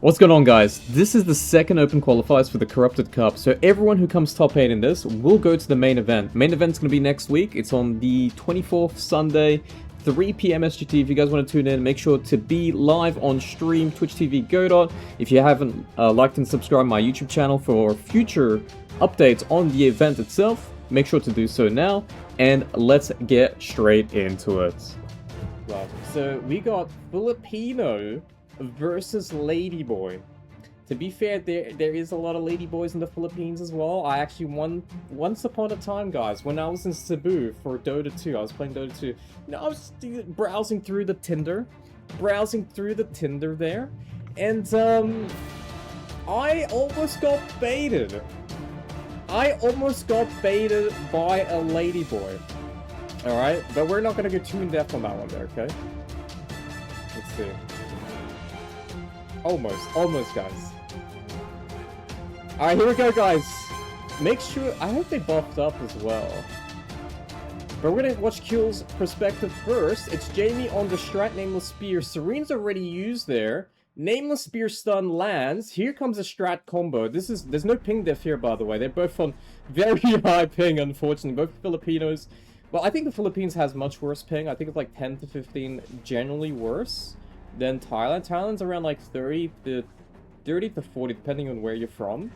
What's going on, guys? This is the second open qualifiers for the Corrupted Cup, so everyone who comes top 8 in this will go to the main event. Main event's going to be next week. It's on the 24th, Sunday, 3 PM SGT. If you guys want to tune in, make sure to be live on stream, Twitch TV Godot. If you haven't liked and subscribed my YouTube channel for future updates on the event itself, make sure to do so now, and let's get straight into it. Right, so we got Filipino versus Ladyboy. To be fair, there is a lot of Ladyboys in the Philippines as well. I actually once upon a time, guys, when I was in Cebu for Dota 2, I was playing Dota 2. You know, I was browsing through the Tinder there, and I almost got baited. I almost got baited by a Ladyboy. All right, but we're not gonna go too in depth on that one there, okay? Let's see. Almost, guys. Alright, here we go, guys. Make sure, I hope they buffed up as well. But we're gonna watch Kill's perspective first. It's Jamie on the Strat Nameless Spear. Serene's already used there. Nameless Spear stun lands. Here comes a Strat combo. There's no ping diff here, by the way. They're both on very high ping, unfortunately. Both Filipinos. Well, I think the Philippines has much worse ping. I think it's like 10 to 15 generally worse than Thailand. Thailand's around like 30 to 40, depending on where you're from.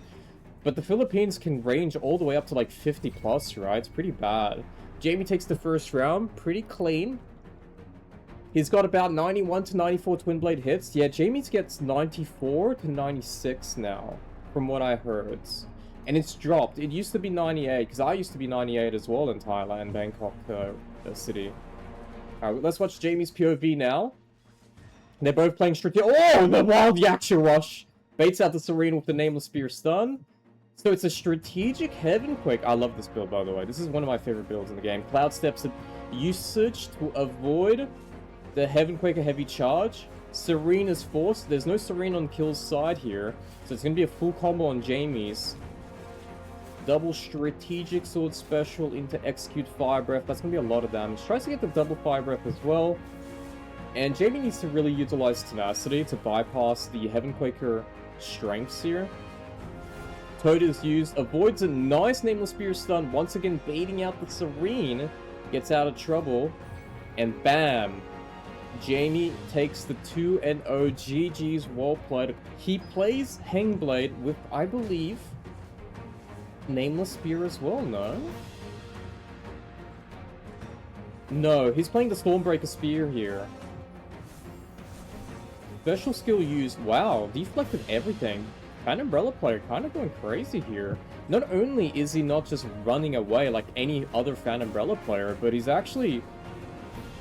But the Philippines can range all the way up to like 50 plus, right? It's pretty bad. Jamie takes the first round, pretty clean. He's got about 91 to 94 Twin Blade hits. Yeah, Jamie gets 94 to 96 now, from what I heard. And it's dropped. It used to be 98, because I used to be 98 as well in Thailand, Bangkok city. Alright, let's watch Jamie's POV now. They're both playing strictly. Oh, the Wild Yaksha Rush! Baits out the Serene with the Nameless Spear stun. So it's a strategic Heaven Quake. I love this build, by the way. This is one of my favorite builds in the game. Cloud Steps usage to avoid the Heaven Quake a heavy charge. Serene is forced. There's no Serene on Kill's side here. So it's going to be a full combo on Jamie's. Double strategic sword special into execute fire breath. That's going to be a lot of damage. Tries to get the double fire breath as well. And Jamie needs to really utilize tenacity to bypass the Heaven Quaker strengths here. Toad is used, avoids a nice Nameless Spear stun, once again baiting out the Serene, gets out of trouble, and bam! Jamie takes the 2-0. GG's, well played. He plays Hangblade with, I believe, Nameless Spear as well, no? No, he's playing the Stormbreaker Spear here. Special skill used. Wow, deflected everything. Fan Umbrella player kind of going crazy here. Not only is he not just running away like any other Fan Umbrella player, but he's actually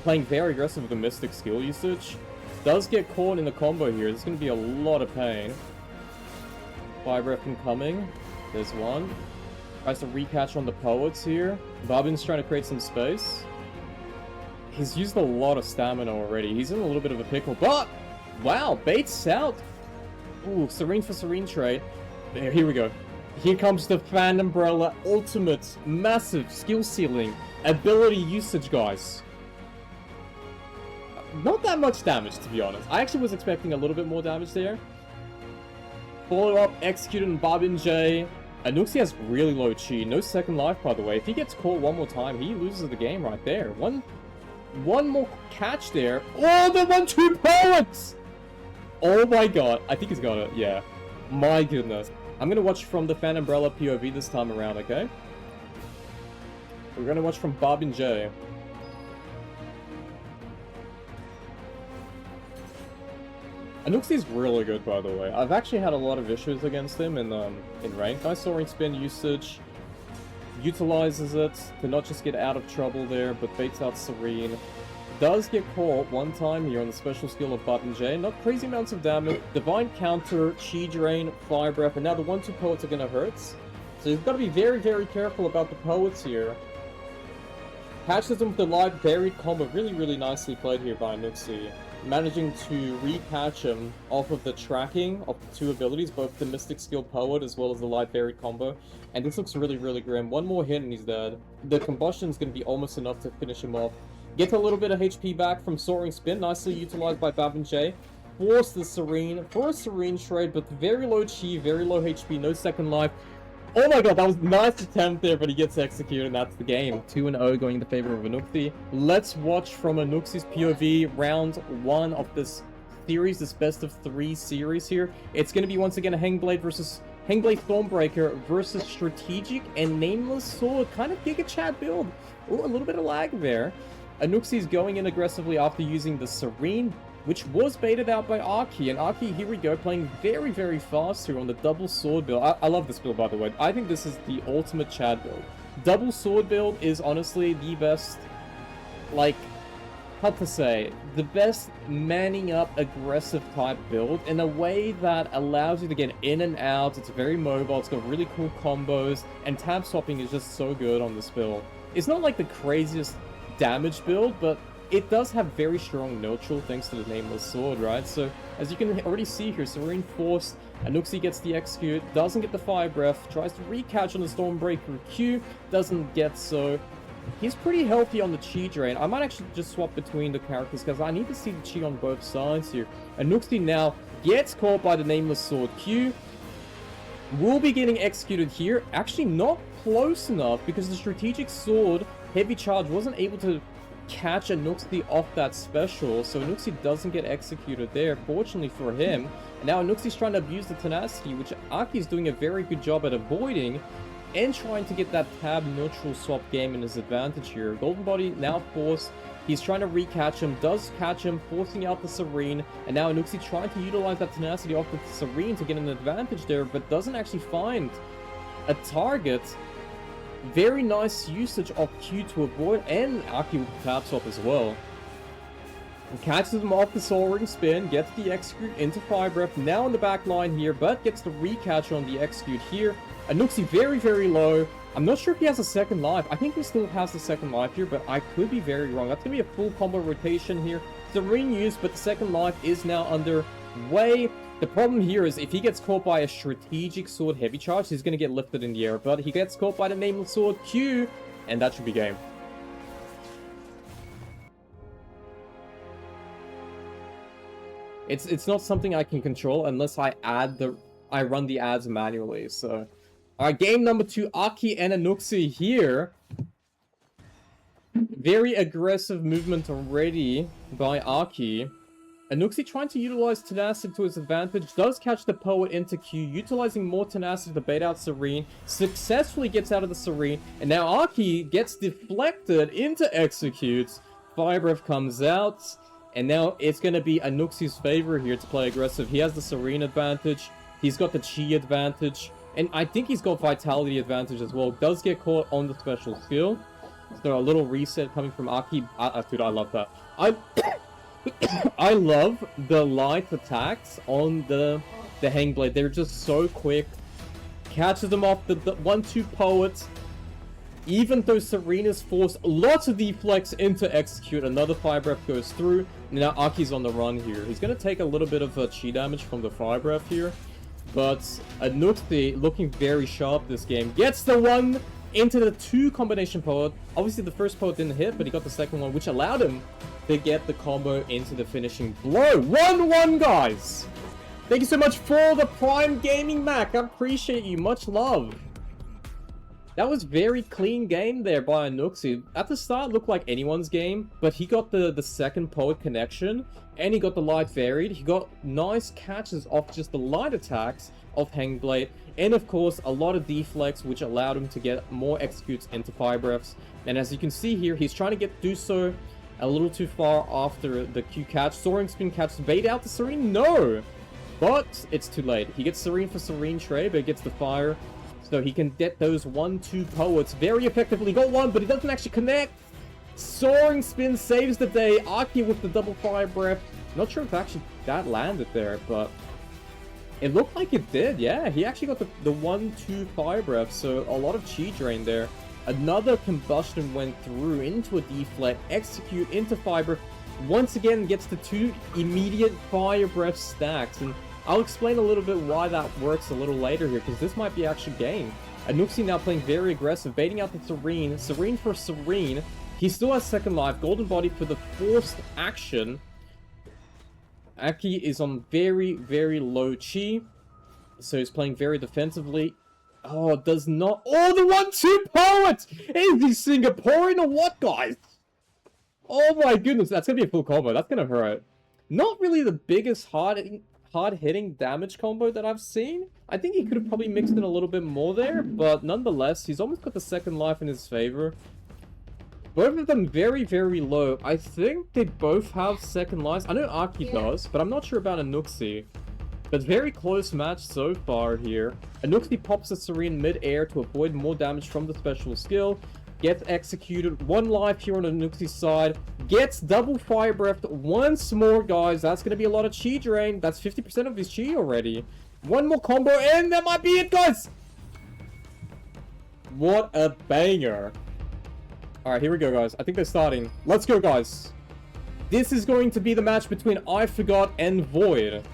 playing very aggressive with the Mystic skill usage. Does get caught in the combo here. There's going to be a lot of pain. Fire Breath incoming. There's one. Tries to recatch on the Poets here. Barbon's trying to create some space. He's used a lot of stamina already. He's in a little bit of a pickle, but wow, baits out. Ooh, Serene for Serene trade. Here we go. Here comes the Fan Umbrella ultimate, massive skill ceiling, ability usage, guys. Not that much damage, to be honest. I actually was expecting a little bit more damage there. Follow up, executed on Barbon Jay. Anuxi has really low chi. No second life, by the way. If he gets caught one more time, he loses the game right there. One more catch there. Oh, the 1-2 Poets! Oh my god. I think he's got it. Yeah. My goodness. I'm gonna watch from the Fan Umbrella POV this time around, okay? We're gonna watch from Barbon Jay. Anuxi is really good, by the way. I've actually had a lot of issues against him in ranked. Nice soaring spin usage. Utilizes it to not just get out of trouble there, but baits out Serene. Does get caught one time here on the special skill of Barbon Jay. Not crazy amounts of damage. Divine Counter, Chi Drain, Fire Breath, and now the 1-2 Poets are gonna hurt. So you've got to be very, very careful about the Poets here. Catches them with the live varied combo. Really, really nicely played here by Anuxi. Managing to recatch him off of the tracking of the two abilities, both the Mystic Skill Poet as well as the live varied combo. And this looks really, really grim. One more hit and he's dead. The combustion is going to be almost enough to finish him off. Get a little bit of HP back from Soaring Spin, nicely utilized by Barbon Jay. force the Serene for a Serene trade, but very low chi, very low HP, no second life. Oh my god, that was a nice attempt there, but he gets executed, and that's the game. 2-0 going in the favor of Anuxi. Let's watch from Anuxi's POV round 1 of this series, this best of 3 series here. It's going to be once again a Hangblade Stormbreaker versus Strategic and Nameless Sword. Kind of Giga Chat build. Oh, a little bit of lag there. Anuxi's going in aggressively after using the Serene, which was baited out by Aki. And Aki, here we go, playing very, very fast here on the double sword build. I love this build, by the way. I think this is the ultimate Chad build. Double sword build is honestly the best, like, how to say, the best manning up aggressive type build in a way that allows you to get in and out. It's very mobile, it's got really cool combos, and tab swapping is just so good on this build. It's not like the craziest damage build, but it does have very strong neutral thanks to the Nameless Sword, right? So, as you can already see here, Serene forced, Anuxi gets the execute, doesn't get the Fire Breath, tries to recatch on the Stormbreaker Q, doesn't get so. He's pretty healthy on the chi drain. I might actually just swap between the characters because I need to see the chi on both sides here. Anuxi now gets caught by the Nameless Sword Q. Will be getting executed here. Actually not close enough because the Strategic Sword Heavy Charge wasn't able to catch Anuxi off that special, so Anuxi doesn't get executed there, fortunately for him. And now Anuxi's trying to abuse the tenacity, which Aki's doing a very good job at avoiding, and trying to get that tab neutral swap game in his advantage here. Golden Body now forced, he's trying to recatch him, does catch him, forcing out the Serene, and now Anuxi trying to utilize that tenacity off the Serene to get an advantage there, but doesn't actually find a target. Very nice usage of Q to avoid, and Aki with the tab swap as well. And catches him off the Soul Ring spin, gets the execute into Fire Breath, now in the back line here, but gets the recatch on the execute here. Anuxi very, very low. I'm not sure if he has a second life. I think he still has the second life here, but I could be very wrong. That's going to be a full combo rotation here. Serene use, but the second life is now underway. The problem here is if he gets caught by a Strategic Sword Heavy Charge, he's going to get lifted in the air, but he gets caught by the Nameless Sword Q, and that should be game. It's not something I can control unless I run the ads manually, so. Alright, game number 2, Aki and Anuxi here. Very aggressive movement already by Aki. Anuxi trying to utilize tenacity to his advantage, does catch the Poet into Q, utilizing more tenacity to bait out Serene, successfully gets out of the Serene, and now Aki gets deflected into executes. Fire Breath comes out, and now it's going to be Anuxi's favor here to play aggressive. He has the Serene advantage, he's got the Chi advantage, and I think he's got Vitality advantage as well. Does get caught on the special skill. So a little reset coming from Aki. Dude, I love that. I love the light attacks on the Hangblade. They're just so quick. Catches them off the 1-2 Poet. Even though Serena's forced lots of deflects into execute, another Fire Breath goes through. Now Aki's on the run here. He's going to take a little bit of chi damage from the Fire Breath here. But Anuxi looking very sharp this game. Gets the one into the 2 combination Poet. Obviously the first Poet didn't hit, but he got the second one, which allowed him to get the combo into the finishing blow. 1-1, guys! Thank you so much for the Prime Gaming Mac. I appreciate you. Much love. That was very clean game there by Anuxi. At the start, it looked like anyone's game, but he got the second Poet connection, and he got the light varied. He got nice catches off just the light attacks of Hangblade, and of course, a lot of deflects, which allowed him to get more executes into Fire Breaths. And as you can see here, he's trying to do so a little too far after the Q catch. Soaring Spin catch to bait out the Serene? No! But it's too late. He gets Serene for Serene trade, but gets the Fire. So he can get those 1-2 Poets very effectively. Got one, but he doesn't actually connect. Soaring Spin saves the day. Aki with the double Fire Breath. Not sure if actually that landed there, but it looked like it did. Yeah, he actually got the 1-2 Fire Breath, so a lot of chi drain there. Another combustion went through into a deflect, execute into Fire Breath. Once again gets the 2 immediate Fire Breath stacks, and I'll explain a little bit why that works a little later here, because this might be actually game. Anuxi now playing very aggressive, baiting out the Serene. Serene for Serene. He still has second life. Golden Body for the forced action. Aki is on very, very low chi. So he's playing very defensively. Oh, does not... Oh, the 1-2 poet! Is he Singaporean or what, guys? Oh my goodness, that's gonna be a full combo. That's gonna hurt. Not really the biggest hard-hitting damage combo that I've seen. I think he could have probably mixed in a little bit more there, but nonetheless, he's almost got the second life in his favor. Both of them very, very low. I think they both have second lives. I know Aki does, but I'm not sure about Anuxi. But very close match so far here. Anuxi pops a Serene mid-air to avoid more damage from the special skill. Gets executed. 1 life here on Anuxi's side. Gets double fire breath once more, guys. That's going to be a lot of chi drain. That's 50% of his chi already. One more combo and that might be it, guys! What a banger. Alright, here we go, guys. I think they're starting. Let's go, guys. This is going to be the match between I Forgot and Void.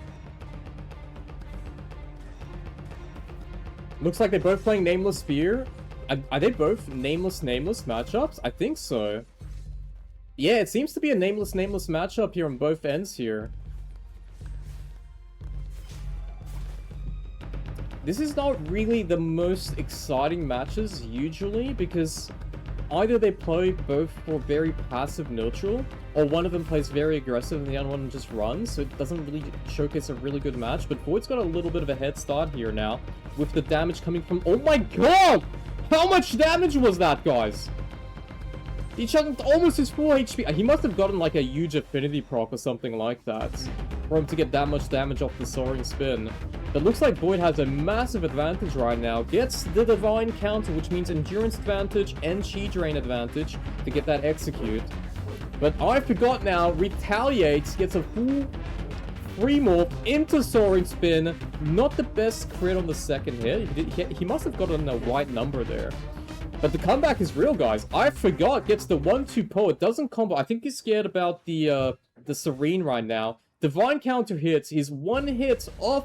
Looks like they're both playing Nameless Spear. Are they both Nameless matchups? I think so. Yeah, it seems to be a Nameless matchup here on both ends here. This is not really the most exciting matches usually because either they play both for very passive neutral or one of them plays very aggressive and the other one just runs, so it doesn't really showcase a really good match. But Void's got a little bit of a head start here now with the damage coming from... Oh my god! How much damage was that, guys? He chunked almost his full HP. He must have gotten like a huge affinity proc or something like that for him to get that much damage off the soaring spin. But looks like Void has a massive advantage right now. Gets the divine counter, which means endurance advantage and chi drain advantage to get that execute. But I Forgot now retaliates, gets a full free morph into soaring spin. Not the best crit on the second hit. He must have gotten a white number there. But the comeback is real, guys. I Forgot gets the 1-2 poet. Doesn't combo. I think he's scared about the Serene right now. Divine counter hits. He's 1 hit off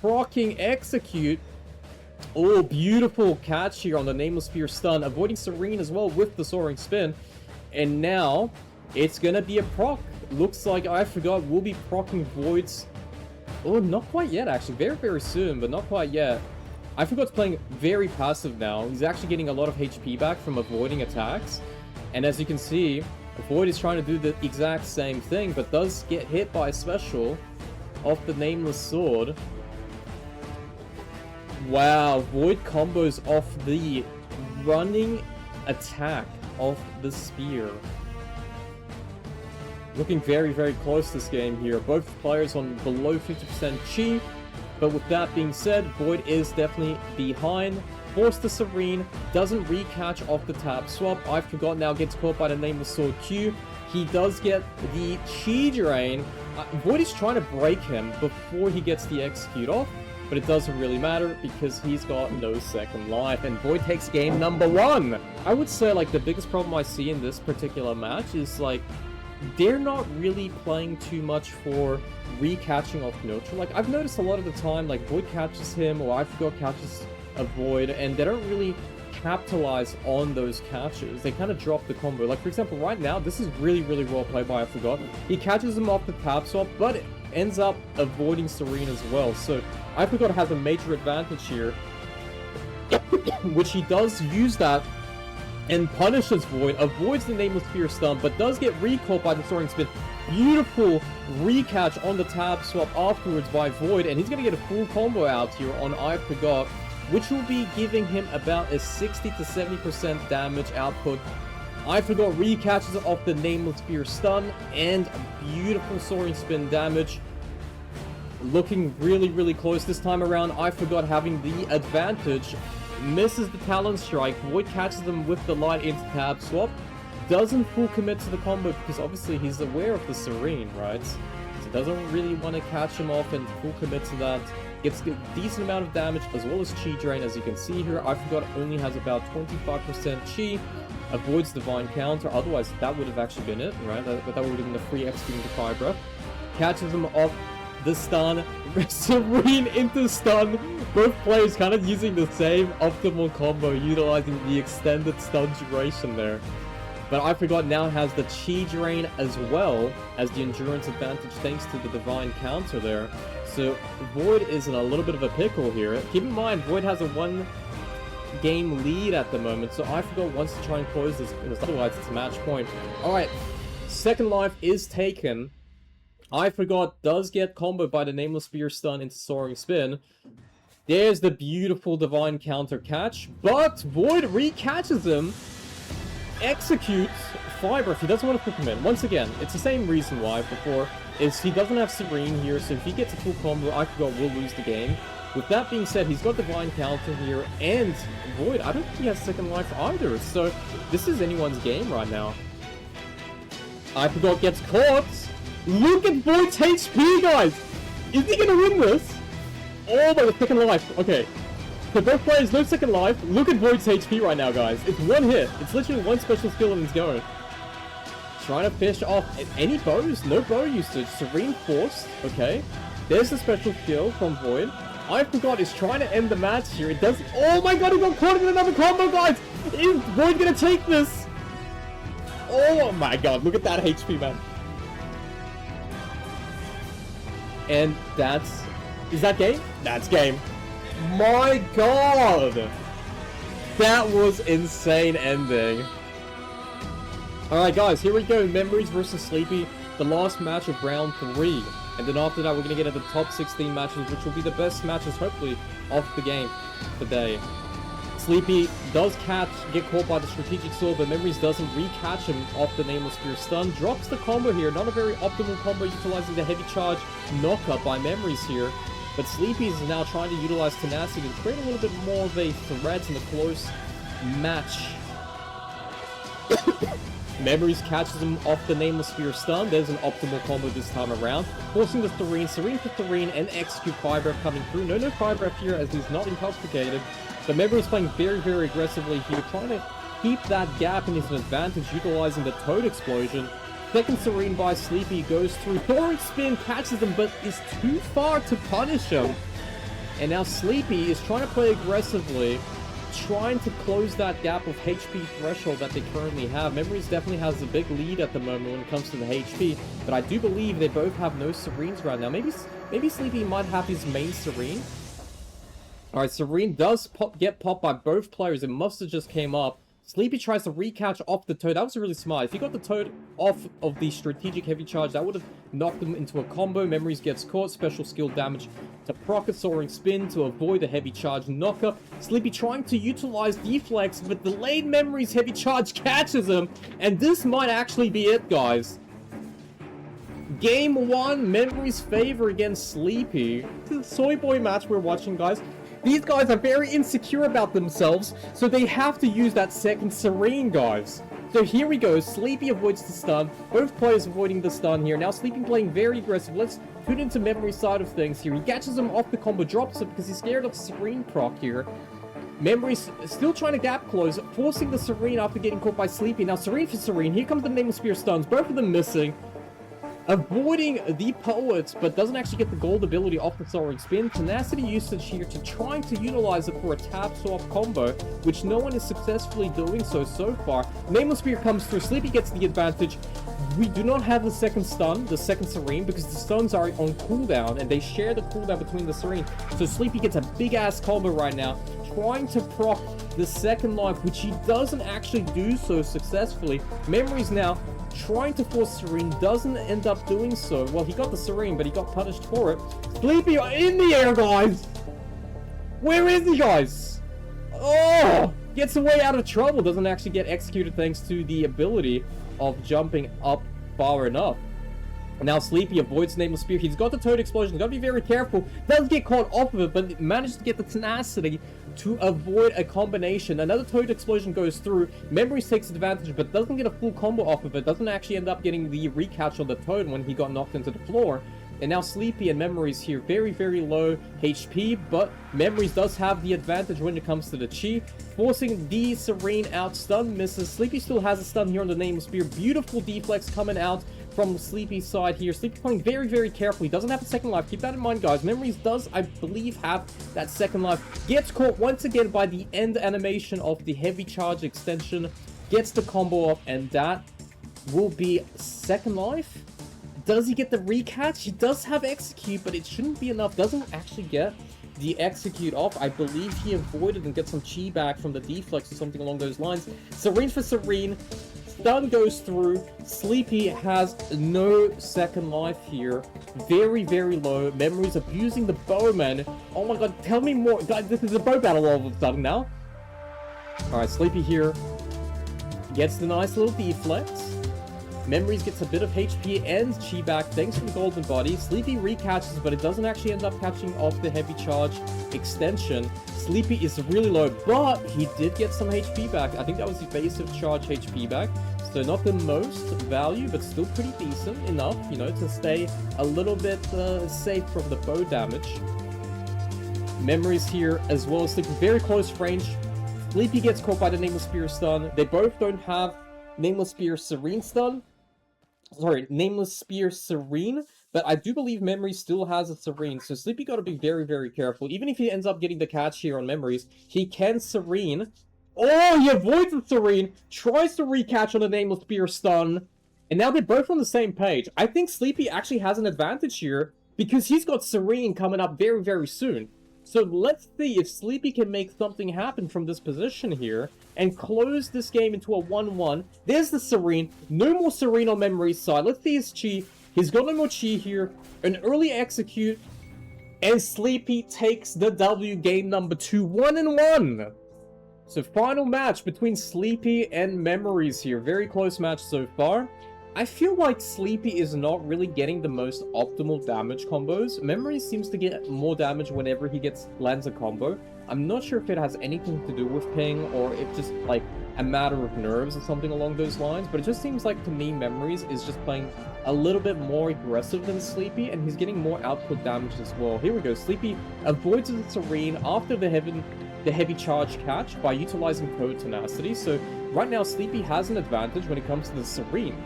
proccing execute. Oh, beautiful catch here on the Nameless Spear stun. Avoiding Serene as well with the soaring spin. And now it's gonna be a proc. Looks like I Forgot will be proccing Voids. Oh, not quite yet, actually. Very, very soon, but not quite yet. I Forgot's playing very passive now. He's actually getting a lot of HP back from avoiding attacks. And as you can see, Void is trying to do the exact same thing, but does get hit by a special off the Nameless Sword. Wow, Void combos off the running attack of the spear. Looking very, very close this game here. Both players on below 50% chi. But with that being said, Void is definitely behind. Force the Serene, doesn't recatch off the tap swap. I Forgot now gets caught by the Nameless Sword Q. He does get the chi drain. Void is trying to break him before he gets the execute off. But it doesn't really matter because he's got no second life. And Void takes game number 1. I would say like the biggest problem I see in this particular match is like they're not really playing too much for recatching off neutral. Like I've noticed a lot of the time like Void catches him or I Forgot catches a Void and they don't really capitalize on those catches. They kind of drop the combo. Like for example right now this is really, really well played by I Forgot. He catches him off the tap swap but it ends up avoiding Serene as well. So I Forgot has a major advantage here which he does use that and punishes Void, avoids the Nameless Spear stun, but does get recalled by the soaring spin. Beautiful recatch on the tab swap afterwards by Void, and he's going to get a full combo out here on I Forgot, which will be giving him about a 60 to 70% damage output. I Forgot recatches it off the Nameless Spear stun, and beautiful soaring spin damage. Looking really, really close this time around. I Forgot having the advantage. Misses the Talon Strike. Void catches them with the light into tab swap. Doesn't full commit to the combo because obviously he's aware of the Serene, right? So doesn't really want to catch him off and full commit to that. Gets a decent amount of damage as well as chi drain as you can see here. I Forgot only has about 25% chi. Avoids Divine Counter, otherwise that would have actually been it, right? That would have been the free executing the Fire Breath. Catches him off the stun. Serene into stun. Both players kind of using the same optimal combo, utilizing the extended stun duration there. But I Forgot now has the Chi Drain as well as the endurance advantage thanks to the divine counter there. So Void is in a little bit of a pickle here. Keep in mind, Void has a 1-game lead at the moment, so I Forgot wants to try and close this because otherwise it's a match point. Alright, second life is taken. I Forgot does get comboed by the Nameless Spear stun into Soaring Spin. There's the beautiful divine counter catch, but Void recatches him, executes Fiber if he doesn't want to put him in. Once again, it's the same reason why before, is he doesn't have Serene here, so if he gets a full combo, I Forgot will lose the game. With that being said, he's got divine counter here, and Void, I don't think he has second life either, so this is anyone's game right now. I Forgot gets caught. Look at Void's HP, guys! Is he gonna win this? Oh my god, second life. Okay. So both players, no second life. Look at Void's HP right now, guys. It's one hit. It's literally one special skill and it's going. Trying to fish off any bows. No bow usage. Serene Force. Okay. There's the special skill from Void. I Forgot is trying to end the match here. It doesn't. Oh my god, he got caught in another combo, guys! Is Void gonna take this? Oh my god, look at that HP, man. And that's... Is that game? That's game. My god! That was insane ending. Alright guys, here we go. Memories versus Sleepy. The last match of round 3. And then after that we're going to get into the top 16 matches, which will be the best matches, hopefully, of the game today. Sleepy does get caught by the strategic sword, but Memories doesn't recatch him off the Nameless Spear stun. Drops the combo here. Not a very optimal combo, utilizing the heavy charge knockup by Memories here. But Sleepy is now trying to utilize Tenacity to create a little bit more of a threat in a close match. Memories catches him off the Nameless Spear stun. There's an optimal combo this time around. Forcing the Serene. Serene for Serene and execute Fire Breath coming through. No Fire Breath here as he's not intoxicated. But Memories playing very, very aggressively here, trying to keep that gap in his advantage, utilizing the Toad Explosion. Second Serene by Sleepy goes through. Soaring Spin catches him, but is too far to punish him. And now Sleepy is trying to play aggressively, trying to close that gap of HP threshold that they currently have. Memories definitely has a big lead at the moment when it comes to the HP, but I do believe they both have no Serenes right now. Maybe Sleepy might have his main Serene. Alright, Serene does get popped by both players. It must have just came up. Sleepy tries to recatch off the Toad. That was really smart. If he got the Toad off of the strategic heavy charge, that would have knocked him into a combo. Memories gets caught. Special skill damage to proc a Soaring Spin to avoid the heavy charge knocker. Sleepy trying to utilize Deflex, but delayed Memories heavy charge catches him. And this might actually be it, guys. Game 1, Memories favor against Sleepy. This is a Soy Boy match we're watching, guys. These guys are very insecure about themselves, so they have to use that second Serene, guys. So here we go. Sleepy avoids the stun. Both players avoiding the stun here. Now Sleepy playing very aggressive. Let's tune into Memory side of things here. He catches him off the combo, drops it because he's scared of Serene proc here. Memory's still trying to gap close, forcing the Serene after getting caught by Sleepy. Now Serene for Serene. Here comes the Nameless Spear stuns. Both of them missing. Avoiding the Poet, but doesn't actually get the gold ability off the Soaring Spin. Tenacity usage here to trying to utilize it for a tap swap combo, which no one is successfully doing so far. Nameless Spear comes through. Sleepy gets the advantage. We do not have the second stun, the second Serene, because the stuns are on cooldown, and they share the cooldown between the Serene. So Sleepy gets a big-ass combo right now, trying to proc the second life, which he doesn't actually do so successfully. Memories now trying to force Serene, doesn't end up doing so. Well, he got the Serene, but he got punished for it. Sleepy in the air, guys! Where is he, guys? Oh! Gets away out of trouble, doesn't actually get executed thanks to the ability of jumping up far enough. Now Sleepy avoids Nameless Spear. He's got the Toad Explosion. Gotta be very careful. Does get caught off of it, but managed to get the Tenacity to avoid a combination. Another Toad Explosion goes through. Memories takes advantage, but doesn't get a full combo off of it. Doesn't actually end up getting the recatch on the Toad when he got knocked into the floor. And now Sleepy and Memories here, very, very low HP, but Memories does have the advantage when it comes to the Chi, forcing the Serene out. Stun misses. Sleepy still has a stun here on the Nameless Spear. Beautiful deflex coming out from Sleepy's side here. Sleepy playing very, very carefully. Doesn't have a second life. Keep that in mind, guys. Memories does, I believe, have that second life. Gets caught once again by the end animation of the heavy charge extension. gets the combo off, and that will be second life. Does he get the recatch? He does have execute, but it shouldn't be enough. Doesn't actually get the execute off. I believe he avoided and gets some chi back from the deflex or something along those lines. Serene for Serene. Stun goes through. Sleepy has no second life here. Very, very low. Memories abusing the bowman. Oh my god, tell me more. Guys, this is a bow battle all of a sudden now. Alright, Sleepy here gets the nice little deflex. Memories gets a bit of HP and chi back thanks to the golden body. Sleepy recatches, but it doesn't actually end up catching off the heavy charge extension. Sleepy is really low, but he did get some HP back. I think that was evasive charge HP back. So not the most value, but still pretty decent enough, you know, to stay a little bit safe from the bow damage. Memories here as well as Sleepy very close range. Sleepy gets caught by the Nameless Spear stun. They both don't have Nameless Spear Serene stun. Sorry, Nameless Spear Serene, but I do believe Memories still has a Serene, so Sleepy gotta be very, very careful. Even if he ends up getting the catch here on Memories, he can Serene. Oh, he avoids the Serene, tries to recatch on the Nameless Spear stun, and now they're both on the same page. I think Sleepy actually has an advantage here, because he's got Serene coming up very, very soon. So let's see if Sleepy can make something happen from this position here and close this game into a 1-1. There's the Serene. No more Serene on Memory's side. Let's see his chi. He's got no more chi here. An early execute. And Sleepy takes the W game number 2. 1-1. So final match between Sleepy and Memories here. Very close match so far. I feel like Sleepy is not really getting the most optimal damage combos. Memory seems to get more damage whenever he lands a combo. I'm not sure if it has anything to do with ping or if just like a matter of nerves or something along those lines, but it just seems like to me Memories is just playing a little bit more aggressive than Sleepy, and he's getting more output damage as well. Here we go. Sleepy avoids the Serene after the heavy charge catch by utilizing Code Tenacity. So right now Sleepy has an advantage when it comes to the Serene.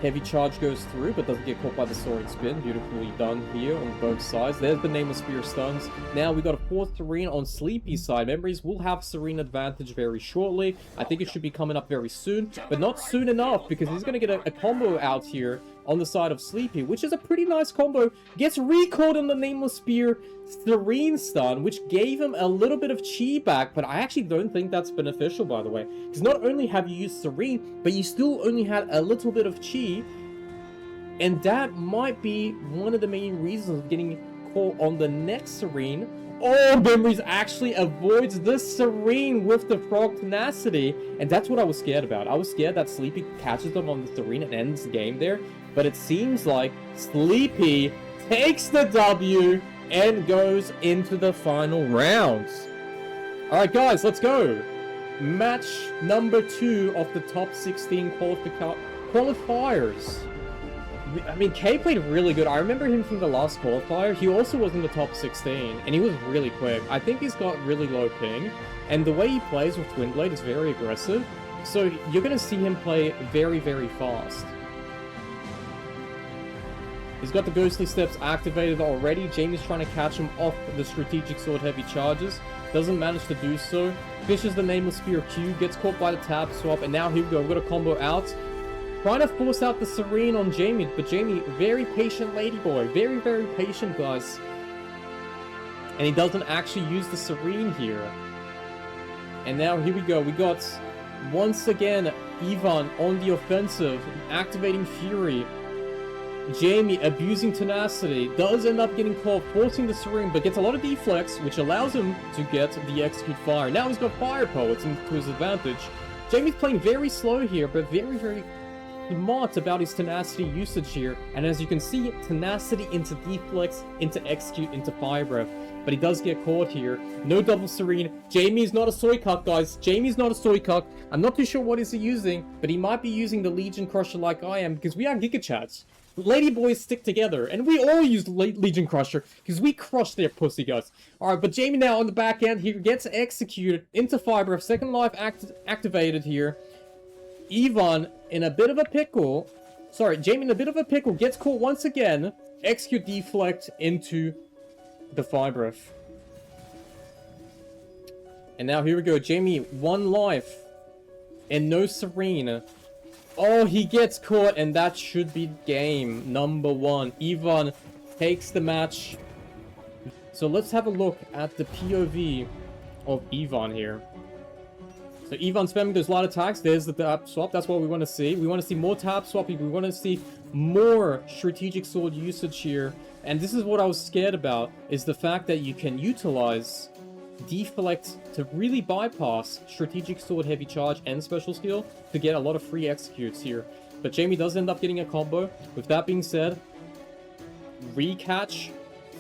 Heavy charge goes through, but doesn't get caught by the soaring spin. Beautifully done here on both sides. There's the Nameless Spear stuns. Now we got a fourth Serene on Sleepy's side. Memories will have Serene advantage very shortly. I think it should be coming up very soon, but not soon enough because he's going to get a combo out here on the side of Sleepy, which is a pretty nice combo. Gets recalled on the Nameless Spear Serene stun, which gave him a little bit of chi back, but I actually don't think that's beneficial, by the way. Because not only have you used Serene, but you still only had a little bit of chi, and that might be one of the main reasons of getting caught on the next Serene. Oh, Memories actually avoids the Serene with the Frog Tenacity, and that's what I was scared about. I was scared that Sleepy catches them on the Serene and ends the game there, but it seems like Sleepy takes the W and goes into the final rounds. Alright guys, let's go! Match number 2 of the top 16 qualifiers. I mean, K played really good. I remember him from the last qualifier. He also was in the top 16, and he was really quick. I think he's got really low ping, and the way he plays with Twin Blade is very aggressive, so you're going to see him play very, very fast. He's got the Ghostly Steps activated already. Jamie's trying to catch him off the Strategic Sword heavy charges. Doesn't manage to do so. Fishes the Nameless Spear Q, gets caught by the tab swap, and now here we go. We've got a combo out. Trying to force out the Serene on Jamie, but Jamie, very patient ladyboy. Very, very patient, guys. And he doesn't actually use the Serene here. And now here we go. We got, once again, Ivan on the offensive, activating Fury. Jamie abusing Tenacity, does end up getting caught, forcing the Serene, but gets a lot of deflex, which allows him to get the Execute Fire. Now he's got Fire Poets to his advantage. Jamie's playing very slow here, but very, very smart about his Tenacity usage here. And as you can see, Tenacity into Deflex, into Execute, into Fire Breath. But he does get caught here. No double Serene. Jamie's not a soy cuck, guys. Jamie's not a soy cuck. I'm not too sure what he's using, but he might be using the Legion Crusher like I am, because we are Giga Chats. Ladyboys stick together, and we all use Legion Crusher, because we crush their pussy, guys. Alright, but Jamie now on the back end, he gets executed into Fire Breath. Second life activated here. Ivan in a bit of a pickle. Sorry, Jamie in a bit of a pickle, gets caught once again. Execute Deflect into the Fire Breath. And now here we go. Jamie, 1 life. And no Serene. Oh, he gets caught, and that should be game number 1. Ivan takes the match. So let's have a look at the POV of Ivan here. So Ivan spamming those light attacks. There's the tap swap. That's what we want to see. We want to see more tap swapping. We want to see more strategic sword usage here. And this is what I was scared about, is the fact that you can utilize deflect to really bypass strategic sword heavy charge and special skill to get a lot of free executes here. But Jamie does end up getting a combo. With that being said, recatch.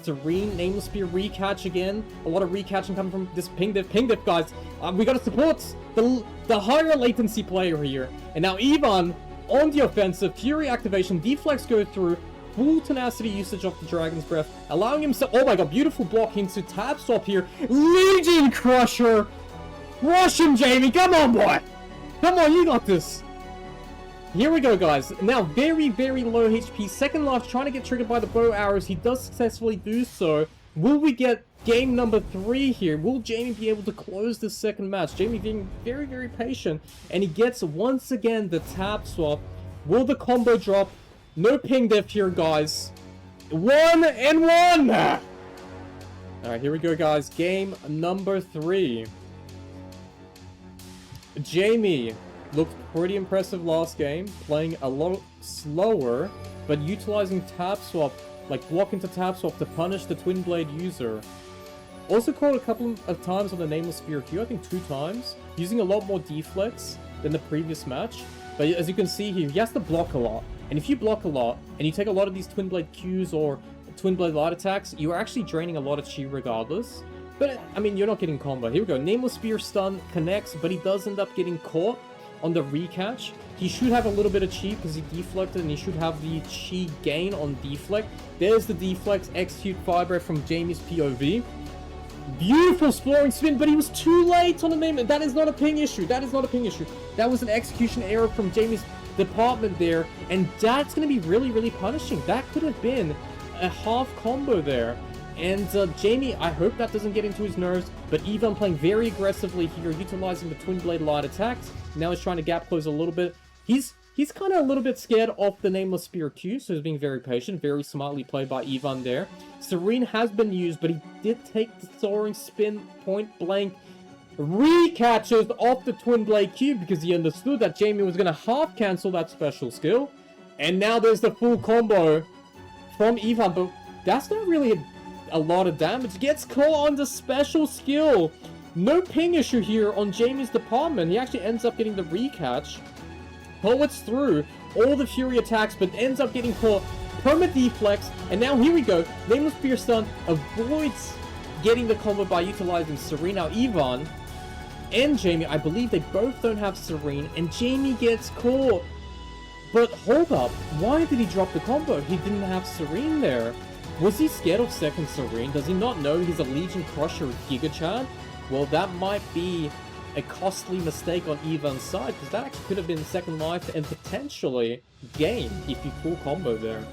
Serene, Nameless Spear, recatch again. A lot of recatching coming from this ping diff. Ping diff, guys. We gotta support the higher latency player here. And now Ivan on the offensive. Fury activation. Deflex go through. Full tenacity usage of the Dragon's Breath. Allowing himself... Oh my god, beautiful block into tap swap here. Legion Crusher. Crush him, Jamie. Come on, boy. Come on, you got this. Here we go, guys. Now, very, very low HP. Second life, trying to get triggered by the bow arrows. He does successfully do so. Will we get game number 3 here? Will Jamie be able to close this second match? Jamie being very, very patient. And he gets, once again, the tap swap. Will the combo drop? No ping diff here, guys. 1 and 1! Alright, here we go, guys. Game number 3. Jamie looked pretty impressive last game, playing a lot slower, but utilizing tap swap, like block into tap swap to punish the twin blade user. Also caught a couple of times on the Nameless Spear Q, I think 2 times, using a lot more deflex than the previous match. But as you can see here, he has to block a lot. And if you block a lot, and you take a lot of these twin blade Qs or twin blade light attacks, you are actually draining a lot of chi regardless. But, I mean, you're not getting combo. Here we go, Nameless Spear stun connects, but he does end up getting caught on the recatch. He should have a little bit of chi because he deflected, and he should have the chi gain on deflect. There's the deflex, execute fire breath from Jamie's POV. Beautiful exploring spin, but he was too late on the name. That is not a ping issue. That is not a ping issue. That was an execution error from Jamie's department there, and that's going to be really, really punishing. That could have been a half combo there. And Jamie, I hope that doesn't get into his nerves, but Ivan playing very aggressively here, utilizing the twin blade light attacks. Now he's trying to gap close a little bit. He's kind of a little bit scared off the Nameless Spear Q, so he's being very patient. Very smartly played by Ivan there. Serene has been used, but he did take the soaring spin point blank. Recatches off the twin blade Q because he understood that Jamie was going to half cancel that special skill. And now there's the full combo from Ivan, but that's not really a lot of damage. Gets caught on the special skill. No ping issue here on Jamie's department. He actually ends up getting the recatch. Poets through all the Fury attacks, but ends up getting caught. Perma deflex, and now here we go. Nameless Spear stun avoids getting the combo by utilizing Serene. Now Ivan and Jamie, I believe they both don't have Serene, and Jamie gets caught. But hold up, why did he drop the combo? He didn't have Serene there. Was he scared of second Serene? Does he not know he's a Legion Crusher with Giga Chad? Well, that might be a costly mistake on Ivan's side, because that actually could have been second life and potentially game if you full combo there.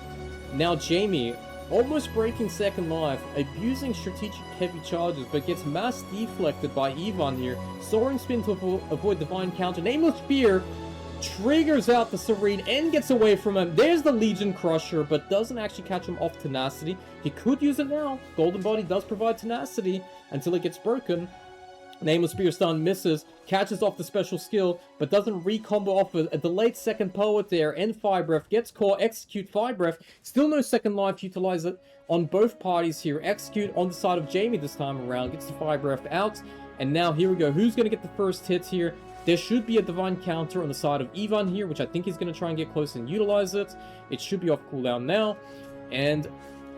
Now Jamie, almost breaking second life, abusing strategic heavy charges, but gets mass deflected by Ivan here. Soaring spin to avoid divine counter. Nameless Spear triggers out the Serene and gets away from him. There's the Legion Crusher, but doesn't actually catch him off tenacity. He could use it now. Golden Body does provide tenacity until it gets broken. Nameless Spear stun misses, catches off the special skill, but doesn't recombo off a delayed second poet there, and Fire Breath. Gets caught, execute Fire Breath. Still no second life, utilize it on both parties here. Execute on the side of Jamie this time around, gets the Fire Breath out. And now here we go, who's going to get the first hit here? There should be a divine counter on the side of Ivan here, which I think he's going to try and get close and utilize it. It should be off cooldown now. And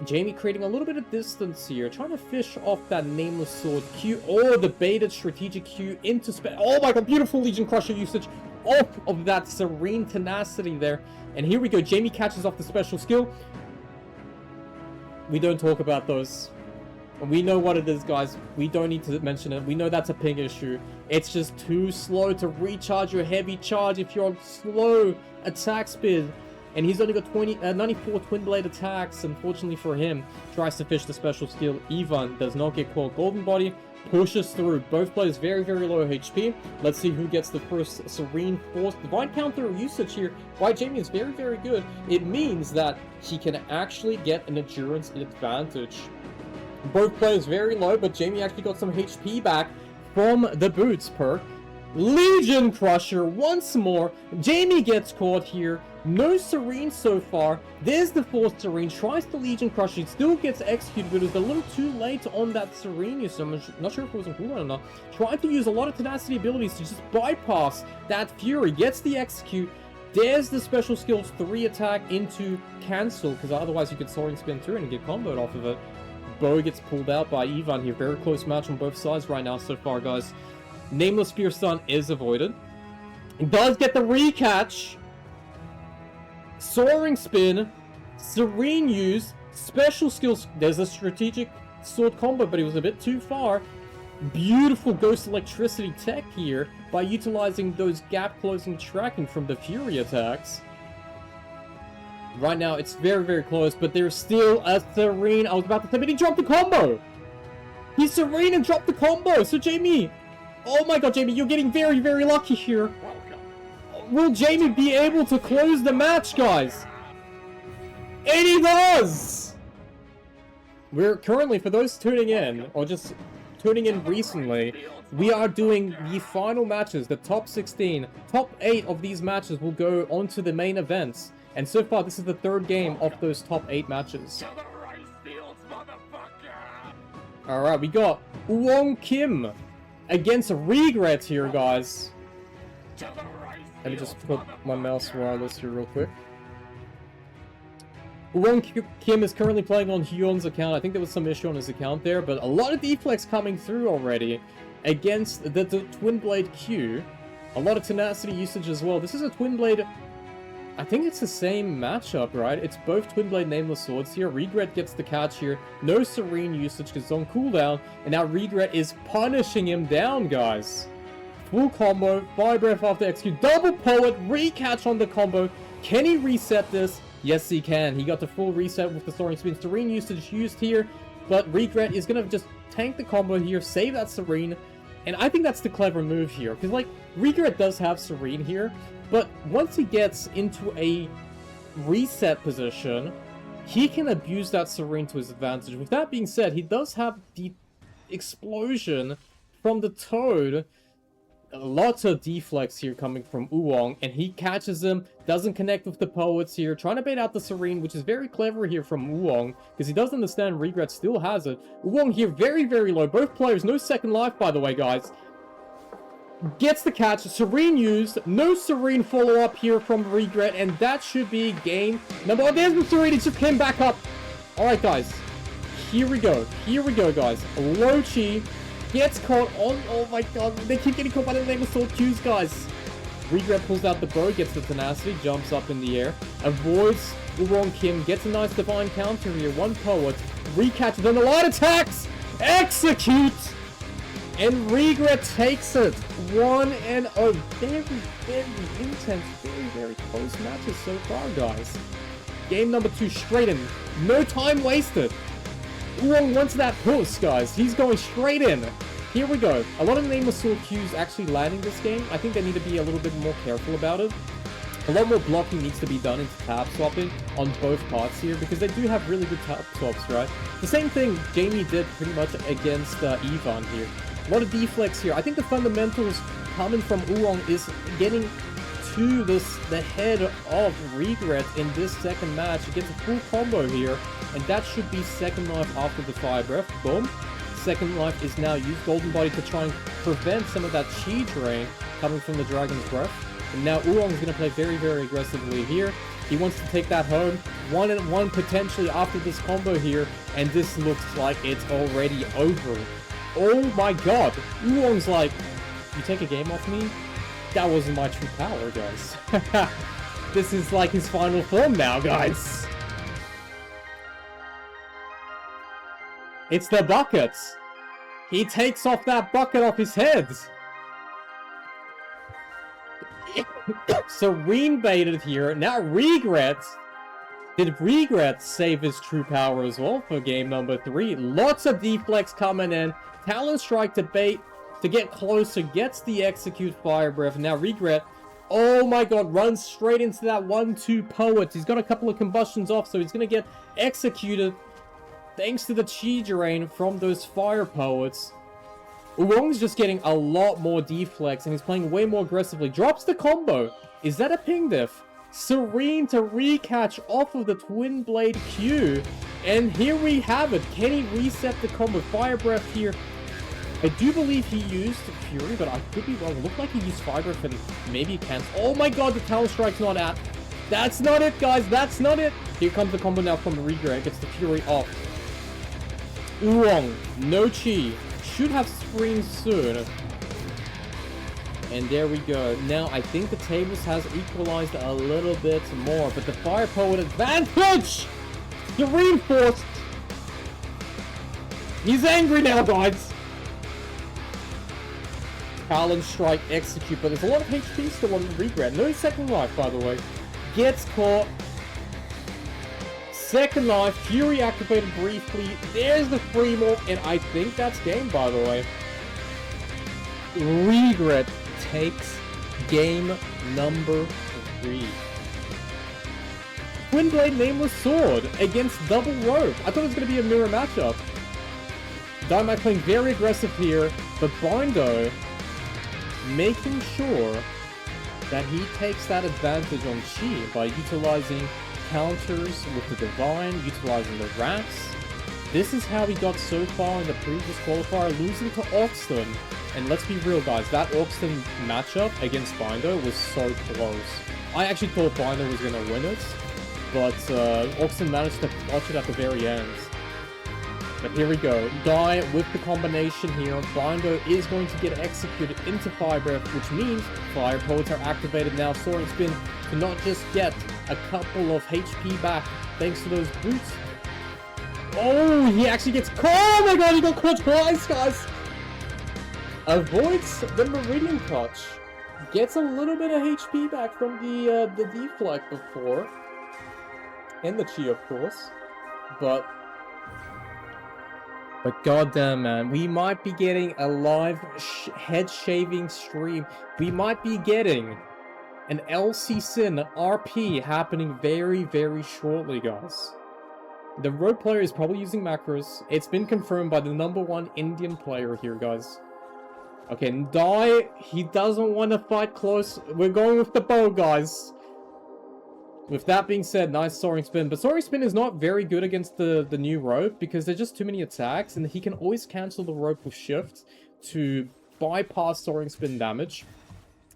Jamie creating a little bit of distance here, trying to fish off that Nameless Sword Q, or the baited strategic Q into oh my god, beautiful Legion Crusher usage off of that Serene tenacity there. And here we go, Jamie catches off the special skill. We don't talk about those. We know what it is, guys. We don't need to mention it. We know that's a ping issue. It's just too slow to recharge your heavy charge if you're on slow attack speed. and he's only got 94 Twin Blade attacks. Unfortunately for him, tries to fish the special skill. Ivan does not get caught. Golden Body pushes through. Both players very, very low HP. Let's see who gets the first Serene Force. Divine counter usage here by Jamie is very, very good. It means that he can actually get an endurance advantage. Both players very low, but Jamie actually got some HP back from the boots perk. Legion Crusher once more. Jamie gets caught here. No Serene so far. There's the fourth Serene. Tries the Legion Crusher. He still gets executed, but it was a little too late on that Serene. So I'm not sure if it was on cooldown or not. Tried to use a lot of tenacity abilities to just bypass that Fury. Gets the execute. There's the special skills 3 attack into cancel, because otherwise you could Soaring Spin through and get comboed off of it. Bow gets pulled out by Ivan here. Very close match on both sides right now so far, guys. Nameless Spear Stun is avoided. It does get the recatch. Soaring Spin. Serene use. Special skills. There's a strategic sword combo, but it was a bit too far. Beautiful Ghost Electricity tech here by utilizing those gap closing tracking from the Fury attacks. Right now, it's very, very close, but there's still a Serene. I was about to say, but he dropped the combo! He's Serene and dropped the combo! So, Jamie... Oh my god, Jamie, you're getting very, very lucky here. Will Jamie be able to close the match, guys? And he does! We're currently, for those tuning in, or just tuning in recently, we are doing the final matches, the top 16. Top 8 of these matches will go on to the main events. And so far, this is the third game of those top 8 matches. Alright, we got Wong Kim against Regret here, guys. Let me just put my mouse wireless here real quick. Wong Kim is currently playing on Hyun's account. I think there was some issue on his account there, but a lot of deflex coming through already against the Twin Blade Q. A lot of tenacity usage as well. This is a Twin Blade... I think it's the same matchup, right? It's both Twin Blade Nameless Swords here. Regret gets the catch here. No Serene usage because it's on cooldown. And now Regret is punishing him down, guys. Full combo. Fire Breath after execute. Double Poet. Recatch on the combo. Can he reset this? Yes, he can. He got the full reset with the Soaring Spin. Serene usage used here. But Regret is going to just tank the combo here. Save that Serene. And I think that's the clever move here. Because, like, Regret does have Serene here. But once he gets into a reset position, he can abuse that Serene to his advantage. With that being said, he does have the explosion from the Toad. Lots of deflex here coming from Oolong, and he catches him, doesn't connect with the Poets here, trying to bait out the Serene, which is very clever here from Oolong, because he doesn't understand Regret still has it. Oolong here, very, very low. Both players, no second life, by the way, guys. Gets the catch, Serene used, no Serene follow-up here from Regret, and that should be game number... Oh, there's the Serene, it just came back up. Alright, guys. Here we go, guys. Lochi gets caught on... Oh my god, they keep getting caught by the Nameless Sword Qs, guys. Regret pulls out the bow, gets the tenacity, jumps up in the air, avoids Wong Kim, gets a nice divine counter here, one Poet, recatches on the light attacks, execute! And Regret takes it. 1-0. Very, very intense, very, very close matches so far, guys. Game number 2 straight in. No time wasted. Oolong wants that push, guys. He's going straight in. Here we go. A lot of Nameless Sword Qs actually landing this game. I think they need to be a little bit more careful about it. A lot more blocking needs to be done into tab swapping on both parts here, because they do have really good tab swaps, right? The same thing Jamie did pretty much against Ivan here. A lot of deflex here. I think the fundamentals coming from Oolong is getting to the head of Regret in this second match. He gets a full combo here, and that should be second life after the Fire Breath. Boom. Second life is now used. Golden Body to try and prevent some of that chi drain coming from the Dragon's Breath. And now Oolong is going to play very, very aggressively here. He wants to take that home. 1-1 potentially after this combo here, and this looks like it's already over. Oh my god. Oolong's like, you take a game off me? That wasn't my true power, guys. This is like his final form now, guys. It's the bucket. He takes off that bucket off his head. Serene baited here. Now Regret. Did Regret save his true power as well for game number 3? Lots of deflects coming in. Talon Strike to bait, to get closer, gets the Execute Fire Breath. Now Regret, oh my god, runs straight into that 1-2 Poet. He's got a couple of combustions off, so he's going to get executed thanks to the Chi Drain from those Fire Poets. Oolong's just getting a lot more deflects, and he's playing way more aggressively. Drops the combo. Is that a ping diff? Serene to recatch off of the Twin Blade Q. And here we have it. Can he reset the combo? Fire Breath here. I do believe he used Fury, but I could be wrong. It looked like he used Fire Breath and maybe he can't. Oh my god, the Talon Strike's not out. That's not it, guys. That's not it. Here comes the combo now from the Regret. Gets the Fury off. Oolong, no Chi. Should have Scream soon. And there we go. Now, I think the tables has equalized a little bit more, but the Fire Poet advantage! The reinforced! He's angry now, guys! Talon Strike, execute, but there's a lot of HP still on the Regret. No second life, by the way. Gets caught. Second life, Fury activated briefly. There's the free move, and I think that's game, by the way. Regret takes game number 3. Twin Blade Nameless Sword against Double Rope. I thought it was going to be a mirror matchup. Dynamite playing very aggressive here, but Bindo making sure that he takes that advantage on Chi by utilizing counters with the Divine, utilizing the Rats. This is how he got so far in the previous qualifier, losing to Oxton. And let's be real, guys, that Oxton matchup against Bindo was so close. I actually thought Bindo was going to win it, but Oxton managed to clutch it at the very end. But here we go. Die with the combination here. Bindo is going to get executed into Fire Breath, which means Fire Poets are activated now. Soaring Spin to not just get a couple of HP back thanks to those boots. Oh, he actually gets caught! Oh my god, he got caught twice, guys! Avoids the Meridian Touch. Gets a little bit of HP back from the deflect before. And the Chi, of course. But goddamn, man, we might be getting a live head-shaving stream. We might be getting an LC Sin RP happening very, very shortly, guys. The road player is probably using macros. It's been confirmed by the #1 Indian player here, guys. Okay, Die, he doesn't want to fight close. We're going with the bow, guys. With that being said, nice Soaring Spin. But Soaring Spin is not very good against the new rope because there's just too many attacks, and he can always cancel the rope with Shift to bypass Soaring Spin damage.